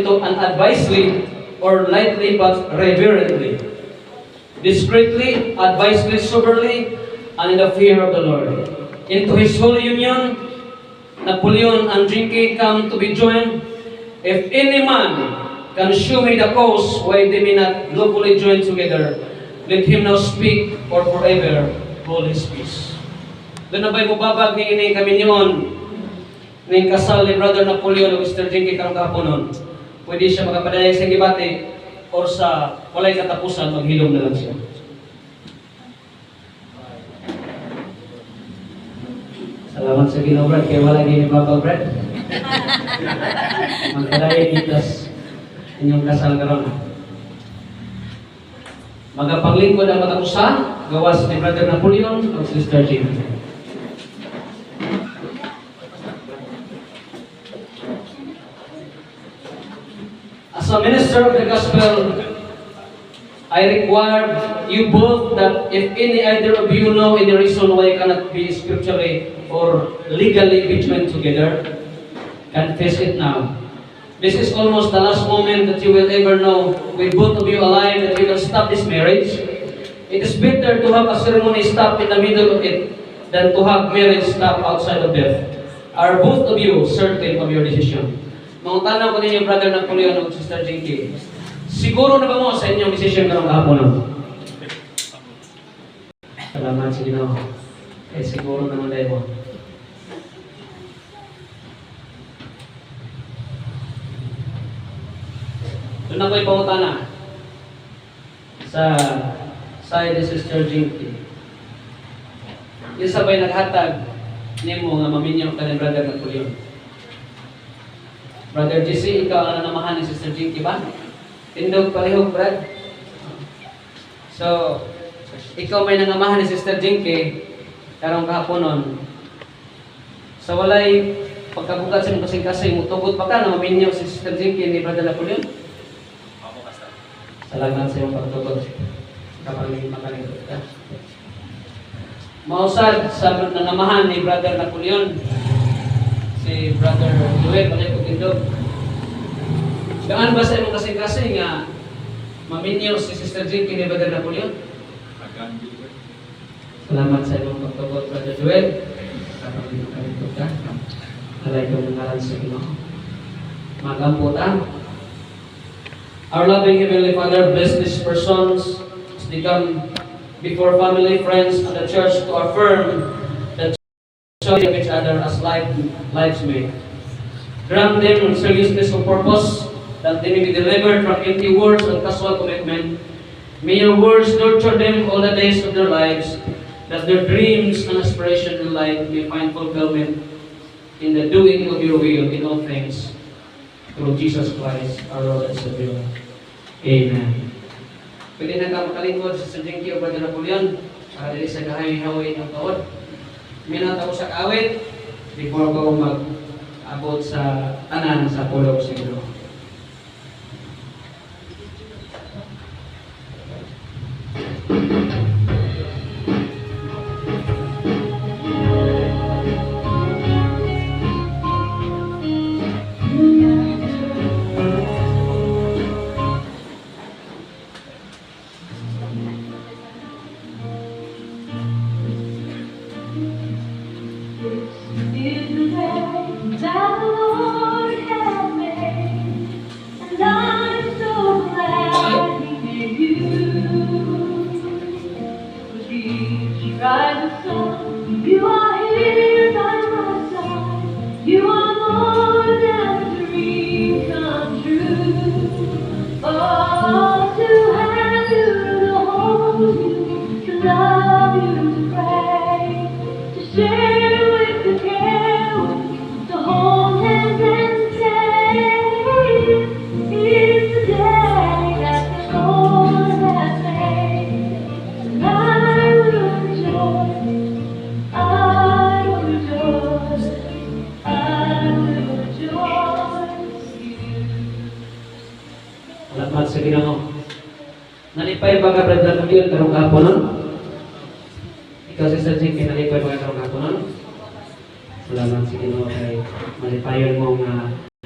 to unadvisedly or lightly but reverently, discreetly, advisedly, soberly, and in the fear of the Lord. Into his holy union, Napoleon and Jinky come to be joined. If any man can show me the cause why they may not lawfully join together, let him now speak or forever hold his peace. Doon na ba'y mubabag ni ini kami niyon ng kasal ni Brother Napoleon o Mr. Jinky karong kapunon? Pwede siya makapadayag sa gibati or sa walay katapusan, maghilom na lang siya. Salamat sa Ginoo, Brad, kaya wala din ibabag, Brad. Magkadayag itas inyong kasal karon. Magapaglingkod ang katapusan, gawas ni Brother Napoleon o Sister Jinky. As a minister of the gospel, I require you both that if any either of you know any reason why you cannot be scripturally or legally be joined together, confess it now. This is almost the last moment that you will ever know with both of you alive that you will stop this marriage. It is better to have a ceremony stop in the middle of it than to have marriage stop outside of death. Are both of you certain of your decision? Mga tanong ko ninyo, Brother Napoleon o Sister Jinky, siguro na ba mo sa inyong decision karong kahapon? Salamat sa Ginoo. Siguro naman dahil mo. Doon na ko'y pangutana sa side ni Sister Jinky. Yung sabay naghatag ni mo nga maminyaw ka ni Brother Napoleon. Brother JC, ikaw ang nanamahan ni Sister Jinky ba? Tindog palihog, Brad. So, ikaw may nanamahan ni Sister Jinky karong kahaponon. Sa walay pagkabugat sa kasing-kasing, mutugot pa ka na maminyaw si Sister Jinky ni Brother Napoleon? Salamat sa iyong pagtugot. Kapag makalingkot ka. Mausad sa nanamahan ni Brother Napoleon, si Brother Joel, palay ko tindog. Gaan ba sa imong kasing-kasing nga maminyaw si Sister Jinky ni Brother Napoleon? Salamat sa imong pagtugot, Brother Joel. Kapag makalingkot ka. Alay ko ng ngalan sa Ginoo. Magampo ta. Our loving Heavenly Father, bless these persons as they come before family, friends, and the church to affirm the choice of each other as life's mate. Grant them seriousness of purpose, that they may be delivered from empty words and casual commitment. May your words nurture them all the days of their lives, that their dreams and aspirations in life may find fulfillment in the doing of your will in all things. Through Jesus Christ, our Lord and Savior. Amen. Pwede na ka makalingkod sa Sister Jinky o Brother Napoleon para dili sa kahawi-hawi ng taon. Minata ko sa kawit before ko mag-abot sa tanan sa pulong siguro. You are here by my side. You are more than a dream come true. Oh, to have you, to hold you, to love you, to pray, to share with the care, to hold hands and say, it's the day that the Lord has made, and I will rejoice. Salamat sa Ginoo. Nalipay ba ka Brother Napoleon karong kahaponon? Ikaw Sister Jinky, nalipay ba ka karong kahaponon? Salamat sa Ginoo kay malipayon mo nga